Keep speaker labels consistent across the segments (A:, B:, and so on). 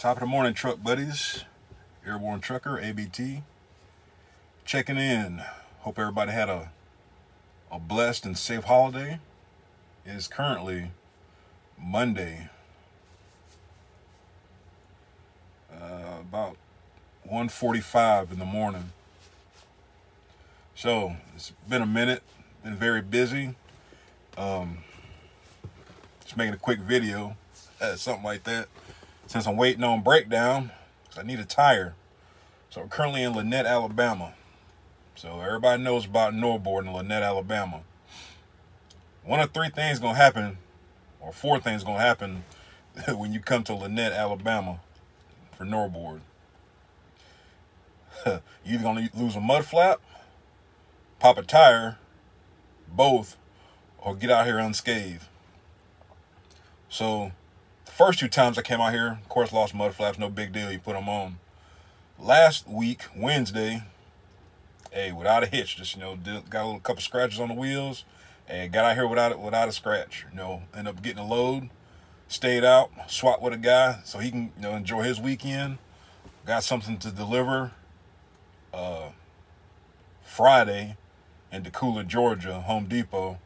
A: Top of the morning, truck buddies. Airborne Trucker, ABT. Checking in. Hope everybody had a blessed and safe holiday. It is currently Monday. About 1:45 in the morning. So, it's been a minute. Been very busy. Just making a quick video. Something like that. Since I'm waiting on breakdown, because I need a tire. So we're currently in Lanett, Alabama. So everybody knows about Norboard in Lanett, Alabama. One of three things going to happen, or four things going to happen when you come to Lanett, Alabama for Norboard. You're either going to lose a mud flap, pop a tire, both, or get out here unscathed. So the first two times I came out here, of course, lost mud flaps, no big deal, you put them on. Last week, Wednesday, without a hitch, just, got a couple scratches on the wheels, and got out here without a scratch, end up getting a load, stayed out, swapped with a guy so he can, enjoy his weekend. Got something to deliver Friday in Decatur, Georgia, Home Depot.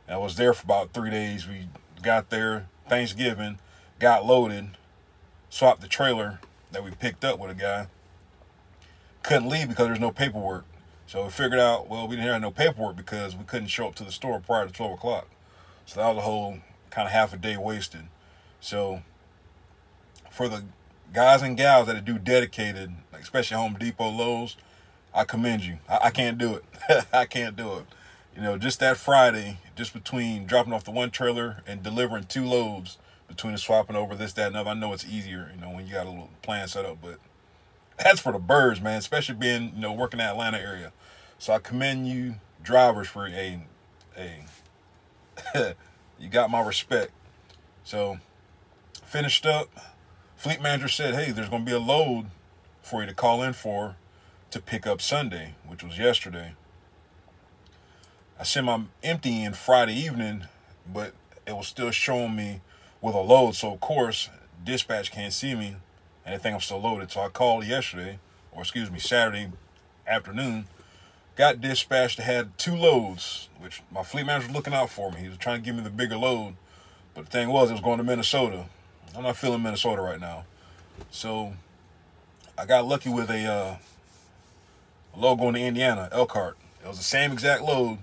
A: And I was there for about 3 days. We got there Thanksgiving, got loaded, swapped the trailer that we picked up with a guy. Couldn't leave because there's no paperwork. So we figured out, well, we didn't have no paperwork because we couldn't show up to the store prior to 12 o'clock. So that was a whole kind of half a day wasted. So for the guys and gals that do dedicated, like especially Home Depot, Lowe's, I commend you. I can't do it. I can't do it. Just that Friday, just between dropping off the one trailer and delivering 2 loads, between the swapping over this, that, and other. I know it's easier, when you got a little plan set up, but that's for the birds, man, especially being, working in the Atlanta area. So I commend you drivers for you got my respect. So finished up. Fleet manager said, hey, there's going to be a load for you to call in for to pick up Sunday, which was yesterday. I sent my empty in Friday evening, but it was still showing me with a load. So, of course, dispatch can't see me, and they think I'm still loaded. So I called Saturday afternoon. Got dispatched that had 2 loads, which my fleet manager was looking out for me. He was trying to give me the bigger load. But the thing was, it was going to Minnesota. I'm not feeling Minnesota right now. So I got lucky with a load going to Indiana, Elkhart. It was the same exact load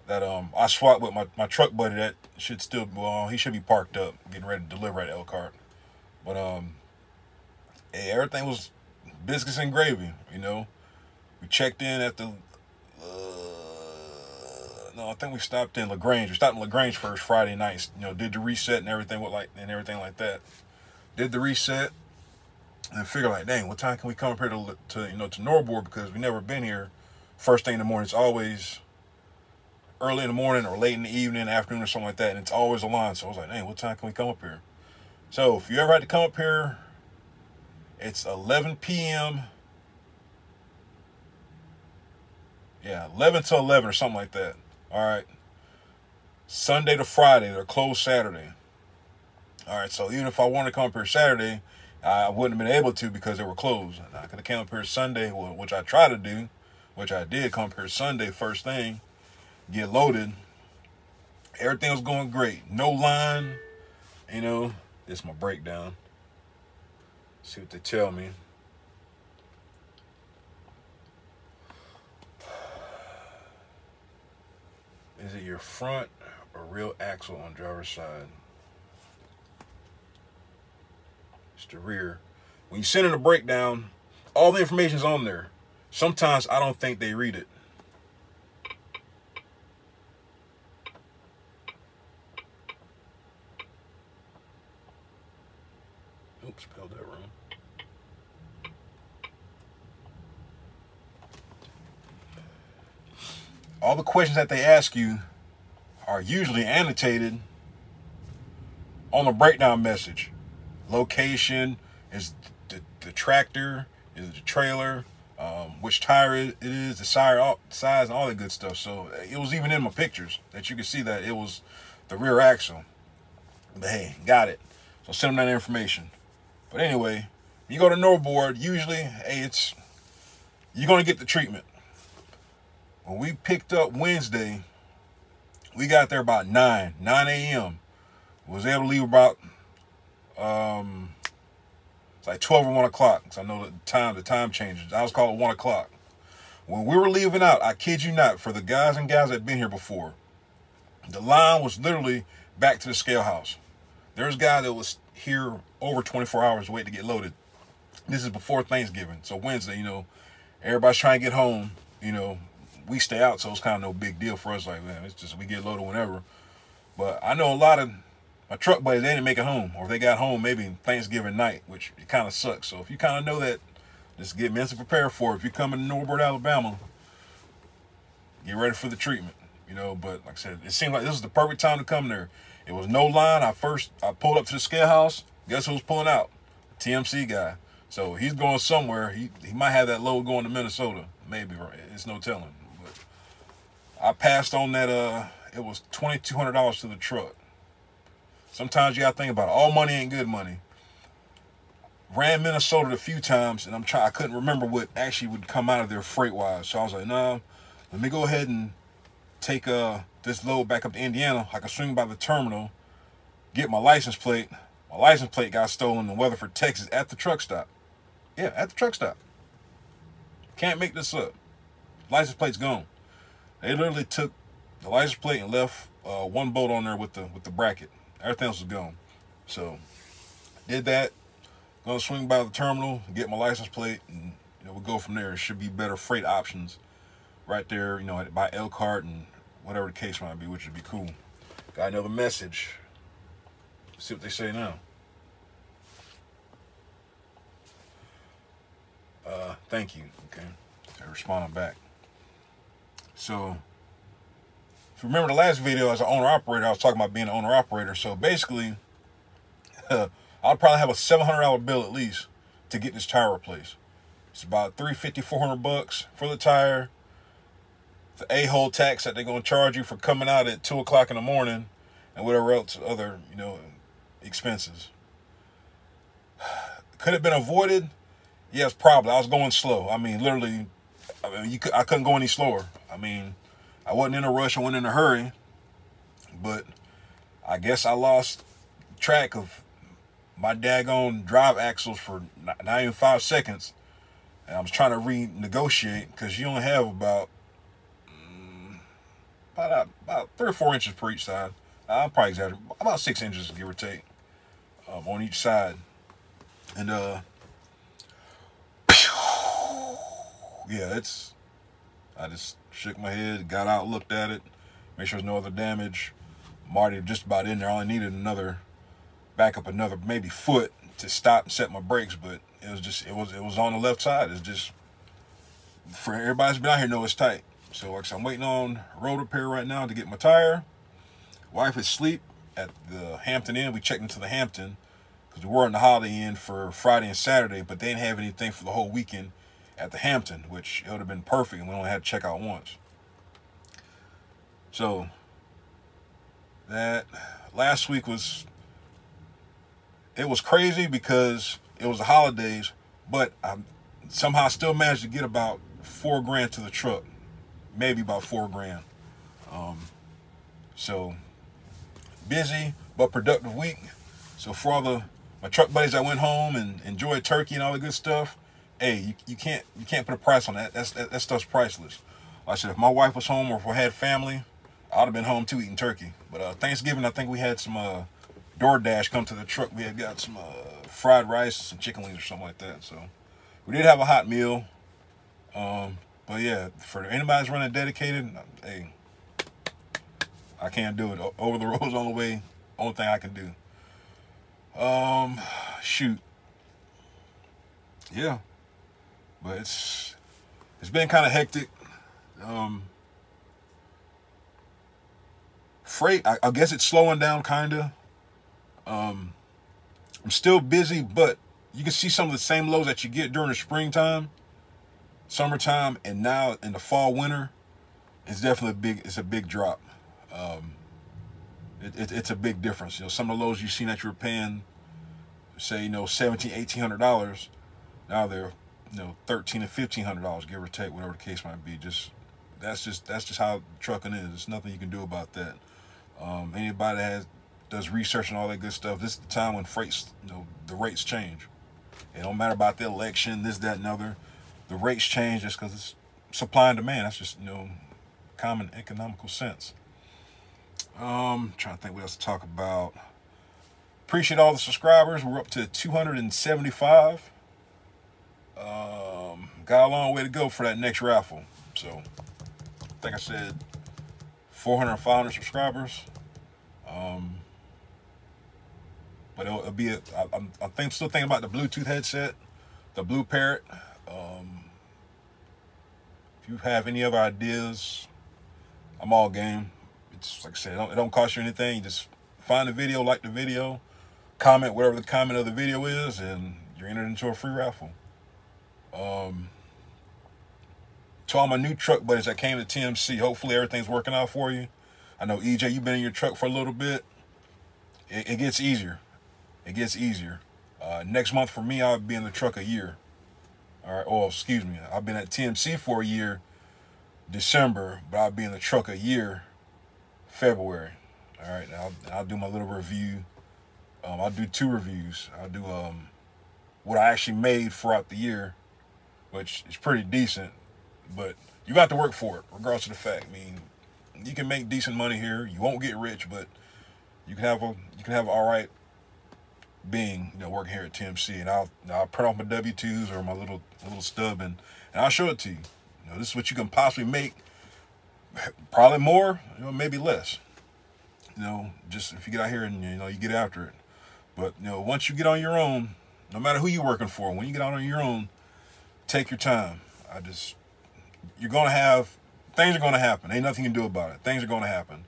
A: that I swapped with my truck buddy that should still, he should be parked up, getting ready to deliver at Elkhart. But everything was biscuits and gravy, We checked in at the, I think we stopped in LaGrange. We stopped in LaGrange first Friday night, did the reset and everything like that. Did the reset and figured like, dang, what time can we come up here to Norboard, because we never been here first thing in the morning. It's always early in the morning or late in the evening, afternoon or something like that, and it's always a line. So I was like, dang, what time can we come up here? So if you ever had to come up here, it's 11 p.m. Yeah, 11 to 11 or something like that. All right. Sunday to Friday. They're closed Saturday. All right, so even if I wanted to come up here Saturday, I wouldn't have been able to because they were closed. I could have come up here Sunday, which I tried to do, which I did come up here Sunday first thing, get loaded. Everything was going great. No line. This is my breakdown. See what they tell me. Is it your front or real axle on driver's side? It's the rear. When you send in a breakdown, all the information's on there. Sometimes I don't think they read it. Oops, spelled that wrong. All the questions that they ask you are usually annotated on the breakdown message. Location, is the tractor, is it the trailer, which tire it is, the size, and all that good stuff. So it was even in my pictures that you could see that it was the rear axle. But hey, got it. So send them that information. But anyway, you go to NOBORD, usually, hey, you're going to get the treatment. When we picked up Wednesday, we got there about 9 a.m. Was able to leave about, it's like 12 or 1 o'clock. Because I know the time changes. I was called at 1 o'clock. When we were leaving out, I kid you not, for the guys and gals that had been here before, the line was literally back to the scale house. There's a guy that was here over 24 hours waiting to get loaded. This is before Thanksgiving. So Wednesday, everybody's trying to get home. We stay out, so it's kind of no big deal for us. Like, man, it's just we get loaded whenever. But I know a lot of my truck buddies, they didn't make it home. Or if they got home maybe Thanksgiving night, which it kind of sucks. So if you kind of know that, just get mentally prepared for it. If you come to NOBORD, Alabama, get ready for the treatment. But like I said, it seemed like this was the perfect time to come there. It was no line. I pulled up to the scale house. Guess who was pulling out? The TMC guy. So he's going somewhere. He might have that load going to Minnesota. Maybe, right? It's no telling. But I passed on that. It was $2,200 to the truck. Sometimes you got to think about it. All money ain't good money. Ran Minnesota a few times, and I couldn't remember what actually would come out of there freight-wise. So I was like, no, let me go ahead and take this load back up to Indiana. I could swing by the terminal, get my license plate. My license plate got stolen in Weatherford, Texas at the truck stop. Yeah, at the truck stop. Can't make this up. License plate's gone. They literally took the license plate and left one bolt on there with the bracket. Everything else was gone. So did that. Gonna swing by the terminal, get my license plate, and we'll go from there. It should be better freight options right there, by Elkhart and whatever the case might be, which would be cool. Got another message. Let's see what they say now. Thank you. Okay. They're responding back. So, if you remember the last video as an owner-operator, I was talking about being an owner-operator. So basically, I'll probably have a $700 bill at least to get this tire replaced. It's about $350, $400 for the tire. The a-hole tax that they're going to charge you for coming out at 2 o'clock in the morning, and whatever else, other, expenses. Could have been avoided? Yes, probably. I was going slow. I mean, literally, I couldn't go any slower. I mean, I wasn't in a rush. I wasn't in a hurry. But I guess I lost track of my daggone drive axles for not even 5 seconds. And I was trying to renegotiate because you only have about 3 or 4 inches per each side. I'm probably exaggerating. About 6 inches, give or take, on each side. And, yeah, I just shook my head, got out, looked at it, make sure there's no other damage. I'm already just about in there. I only needed another maybe foot to stop and set my brakes, but it was on the left side. It's just, for everybody that's been out here know it's tight. So like I said, I'm waiting on road repair right now to get my tire. Wife is asleep at the Hampton Inn. We checked into the Hampton because we were in the Holiday Inn for Friday and Saturday, but they didn't have anything for the whole weekend at the Hampton, which it would have been perfect, and we only had to check out once. So that last week was crazy because it was the holidays, but I somehow still managed to get about $4,000 to the truck, maybe about $4,000. So busy but productive week. So for all my truck buddies that went home and enjoyed turkey and all the good stuff, hey, you can't put a price on that. That stuff's priceless. Like I said, if my wife was home or if I had family, I'd have been home too eating turkey. But Thanksgiving, I think we had some DoorDash come to the truck. We had got some fried rice, some chicken wings or something like that. So we did have a hot meal. But yeah, for anybody that's running dedicated, hey, I can't do it. Over the road's on the way. Only thing I can do. Shoot. Yeah. But it's been kind of hectic. Freight, I guess it's slowing down kind of. I'm still busy, but you can see some of the same lows that you get during the springtime, summertime, and now in the fall, winter. It's definitely a big drop. It's a big difference. Some of the lows you've seen that you were paying say, $1,700, $1,800. Now they're, $1,300 to $1,500, give or take, whatever the case might be. That's just how trucking is. There's nothing you can do about that. Anybody that does research and all that good stuff, this is the time when freights, the rates change. It don't matter about the election, this, that, and other. The rates change just because it's supply and demand. That's just, common economical sense. Trying to think what else to talk about. Appreciate all the subscribers. We're up to 275. Got a long way to go for that next raffle. So, I think I said 400 or 500 subscribers. But it'll be I'm still thinking about the Bluetooth headset, the Blue Parrot. If you have any other ideas, I'm all game. It's like I said, it don't cost you anything. You just find the video, like the video, comment whatever the comment of the video is, and you're entered into a free raffle. To all my new truck buddies that came to TMC, hopefully everything's working out for you. I know, EJ, you've been in your truck for a little bit. It gets easier. It gets easier. Next month for me, I'll be in the truck a year. All right. Oh, excuse me. I've been at TMC for a year, December, but I'll be in the truck a year, February. All right. I'll do my little review. I'll do 2 reviews. I'll do what I actually made throughout the year, which is pretty decent. But you got to work for it, regardless of the fact. I mean, you can make decent money here. You won't get rich, but you can have all right being, working here at TMC. And I'll print off my W-2s or my little stub, and I'll show it to you. This is what you can possibly make. Probably more, maybe less. Just if you get out here and you get after it. But once you get on your own, no matter who you're working for, when you get out on your own, take your time. You're gonna have things are gonna happen. Ain't nothing you can do about it. Things are gonna happen.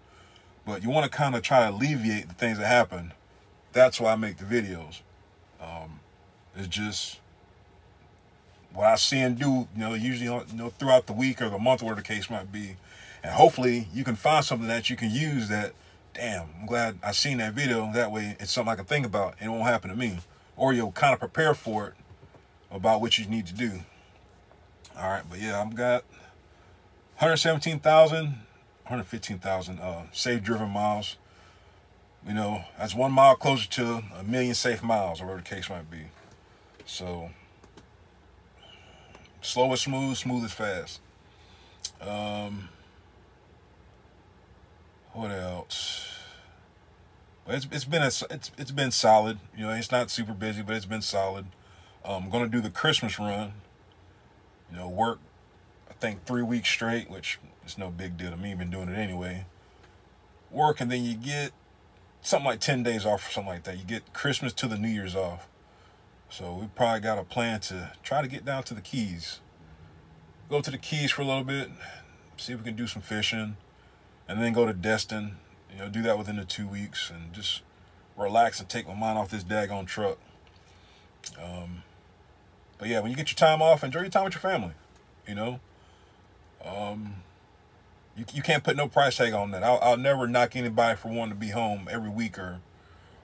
A: But you want to kind of try to alleviate the things that happen. That's why I make the videos. It's just what I see and do, usually, throughout the week or the month, whatever the case might be. And hopefully you can find something that you can use that, damn, I'm glad I seen that video. That way it's something I can think about and it won't happen to me. Or you'll kind of prepare for it about what you need to do. All right, but yeah, I've got 115,000 safe driven miles. That's 1 mile closer to 1 million safe miles, or whatever the case might be. So, slow is smooth, smooth is fast. What else? Well, it's been solid. It's not super busy, but it's been solid. I'm gonna do the Christmas run. Work, I think 3 weeks straight, which is no big deal to me. Been doing it anyway. Work, and then you get something like 10 days off or something like that. You get Christmas to the New Year's off. So we probably got a plan to try to get down to the Keys. Go to the Keys for a little bit, see if we can do some fishing, and then go to Destin. Do that within the 2 weeks and just relax and take my mind off this daggone truck. But yeah, when you get your time off, enjoy your time with your family. You can't put no price tag on that. I'll never knock anybody for wanting to be home every week or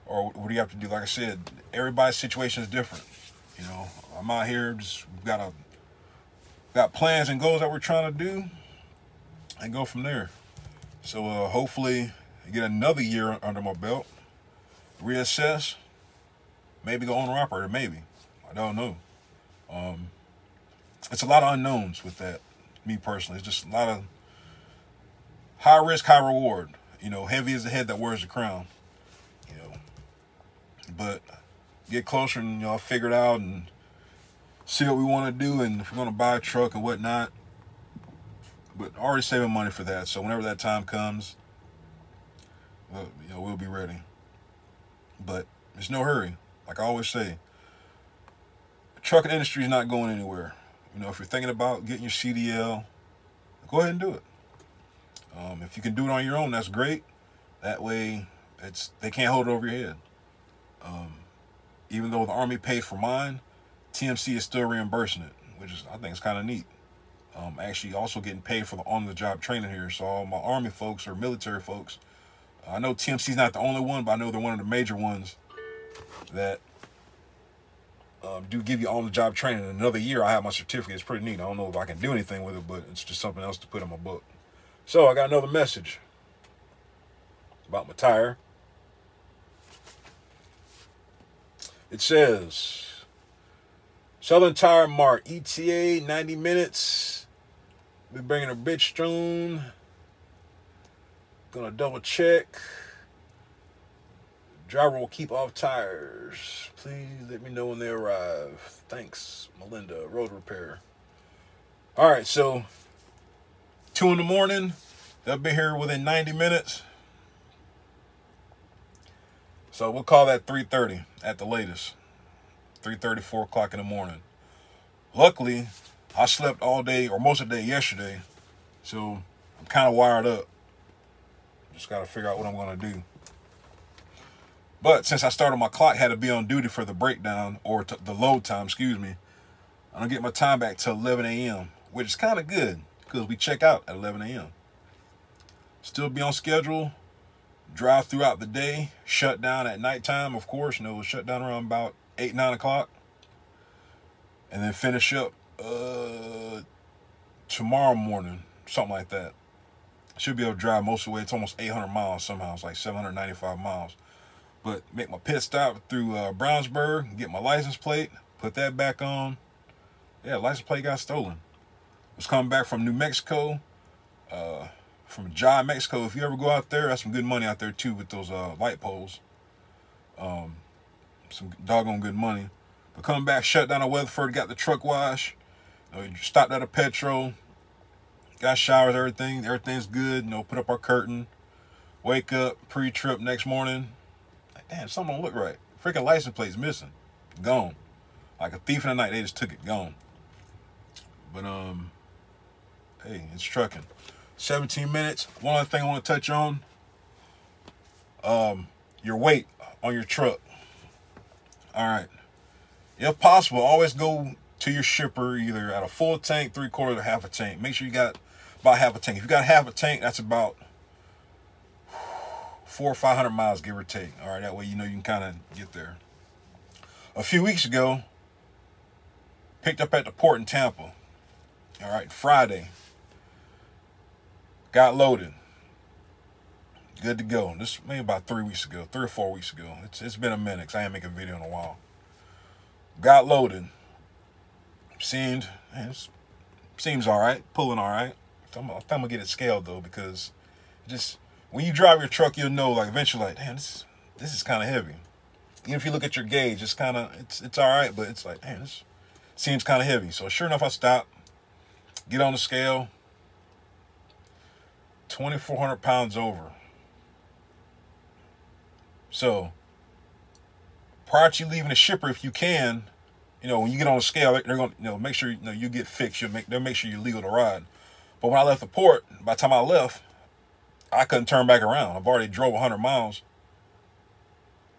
A: what do you have to do? Like I said, everybody's situation is different. I'm out here just got plans and goals that we're trying to do and go from there. So hopefully I get another year under my belt, reassess, maybe go owner operator, maybe. I don't know. It's a lot of unknowns with that, me personally. It's just a lot of high risk, high reward. Heavy is the head that wears the crown. But get closer and I'll figure it out and see what we want to do and if we're going to buy a truck and whatnot. But already saving money for that, so whenever that time comes, we'll be ready. But there's no hurry. Like I always say, the trucking industry is not going anywhere. If you're thinking about getting your CDL, go ahead and do it. If you can do it on your own, that's great. That way, they can't hold it over your head. Even though the Army paid for mine, TMC is still reimbursing it, which I think is kind of neat. Actually also getting paid for the on-the-job training here. So all my Army folks or military folks, I know TMC's not the only one, but I know they're one of the major ones that do give you on-the-job training. In another year, I have my certificate. It's pretty neat. I don't know if I can do anything with it, but it's just something else to put in my book. So I got another message about my tire. It says, Southern Tire Mart, ETA, 90 minutes. We're bringing a Bridgestone. Gonna double check. Driver will keep off tires. Please let me know when they arrive. Thanks, Melinda, road repair. All right, so 2 in the morning. They'll be here within 90 minutes. So we'll call that 3:30 at the latest. 3:30, 4 o'clock in the morning. Luckily, I slept all day or most of the day yesterday, so I'm kind of wired up. Just got to figure out what I'm going to do. But since I started my clock, had to be on duty for the breakdown or the load time, I don't get my time back till 11 a.m., which is kind of good because we check out at 11 a.m. Still be on schedule, drive throughout the day, shut down at nighttime, of course. We'll shut down around about 8, 9 o'clock, and then finish up tomorrow morning, something like that. Should be able to drive most of the way. It's almost 800 miles somehow. It's like 795 miles. But make my pit stop through Brownsburg, get my license plate, put that back on. Yeah, license plate got stolen. Was coming back from New Mexico, from Jive, Mexico. If you ever go out there, that's some good money out there too with those light poles. Some doggone good money. But coming back, shut down at Weatherford, got the truck wash. Stopped at a Petro, got showers, everything. Everything's good. Put up our curtain. Wake up, pre-trip next morning. Damn, something don't look right. Freaking license plate's missing. Gone. Like a thief in the night, they just took it. Gone. But, hey, it's trucking. 17 minutes. One other thing I want to touch on. Your weight on your truck. All right. If possible, always go to your shipper either at a full tank, 3/4, or half a tank. Make sure you got about half a tank. If you got half a tank, that's about 400 or 500 miles, give or take. All right, that way you can kind of get there. A few weeks ago, picked up at the port in Tampa. All right, Friday. Got loaded. Good to go. This maybe about 3 weeks ago, 3 or 4 weeks ago. It's been a minute because I ain't making a video in a while. Got loaded. Seems all right, pulling all right. I'm gonna get it scaled though, because just when you drive your truck, you'll know like eventually, like, damn, this is kind of heavy. Even if you look at your gauge, it's all right, but it's like, damn, this seems kind of heavy. So sure enough, I stop, get on the scale, 2,400 pounds over. So prior to you leaving the shipper, if you can, when you get on the scale, they're going to, make sure, you get fixed. They'll make sure you're legal to ride. But when I left the port, by the time I left, I couldn't turn back around. I've already drove 100 miles,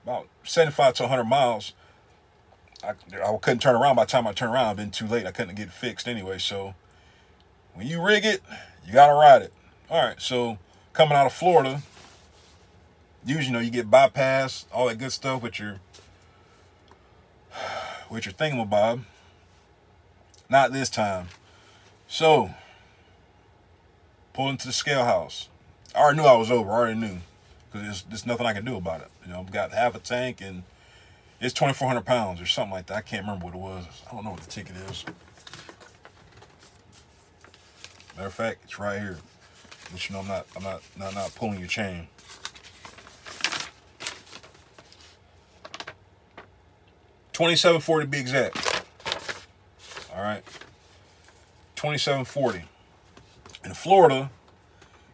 A: about 75 to 100 miles. I couldn't turn around. By the time I turned around, it'd been too late. I couldn't get it fixed anyway. So when you rig it, you got to ride it. All right, so coming out of Florida, usually, you get bypassed, all that good stuff with your thingamabob. Not this time. So, pulled into the scale house. I already knew I was over. I already knew. Because there's nothing I can do about it. I've got half a tank and it's 2,400 pounds or something like that. I can't remember what it was. I don't know what the ticket is. Matter of fact, it's right here. But I'm not pulling your chain. $27.40 to be exact. All right, $27.40. In Florida,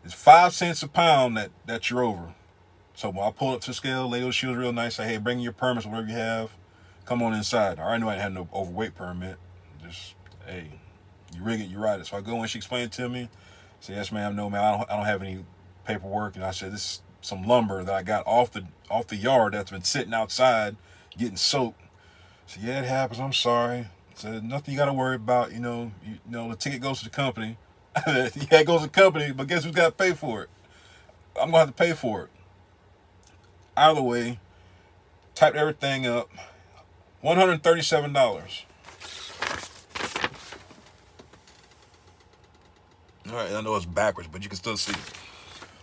A: it's 5 cents a pound that you're over. So when I pull up to the scale, lady, she was real nice. Say, hey, bring your permits, whatever you have. Come on inside. I already knew I had no overweight permit. Just, hey, you rig it, you ride it. So I go in, she explained it to me. I said, yes, ma'am, no, ma'am, I don't have any paperwork. And I said, this is some lumber that I got off the yard that's been sitting outside getting soaked. So yeah, it happens. I'm sorry. So nothing you got to worry about. The ticket goes to the company. Yeah, it goes to the company, but guess who's got to pay for it? I'm gonna have to pay for it. Either way, typed everything up. $137. All right, I know it's backwards, but you can still see.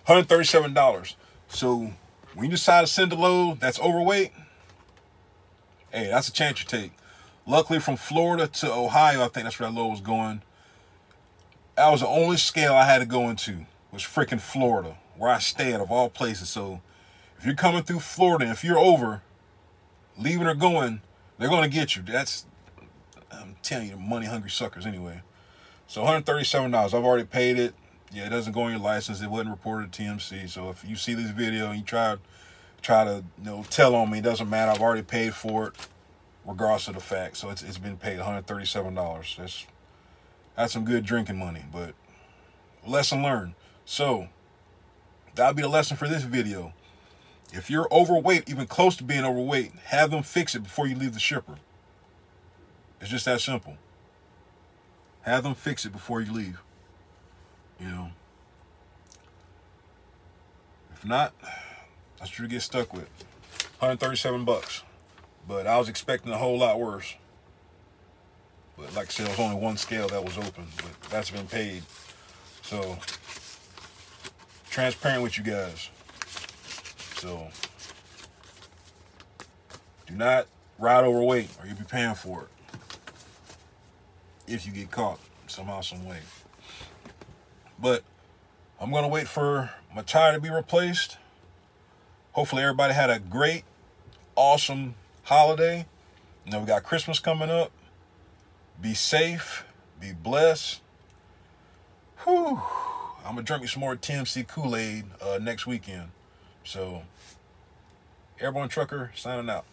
A: $137. So when you decide to send a load that's overweight, hey, that's a chance you take. Luckily, from Florida to Ohio, I think that's where that load was going. That was the only scale I had to go into, was freaking Florida, where I stay at of all places. So if you're coming through Florida, if you're over, leaving or going, they're going to get you. I'm telling you, money hungry suckers anyway. So $137, I've already paid it. Yeah, it doesn't go on your license. It wasn't reported to TMC. So if you see this video and you try to tell on me, it doesn't matter. I've already paid for it, regardless of the fact. So it's been paid $137. That's some good drinking money, but lesson learned. So that'll be the lesson for this video. If you're overweight, even close to being overweight, have them fix it before you leave the shipper. It's just that simple. Have them fix it before you leave. If not, that's what you get stuck with. $137. But I was expecting a whole lot worse. But like I said, it was only one scale that was open, but that's been paid. So, transparent with you guys. So, do not ride overweight or you'll be paying for it. If you get caught somehow, some way. But I'm going to wait for my tire to be replaced. Hopefully everybody had a great, awesome holiday. We got Christmas coming up. Be safe. Be blessed. Whew. I'm going to drink me some more TMC Kool-Aid next weekend. So, Airborne Trucker signing out.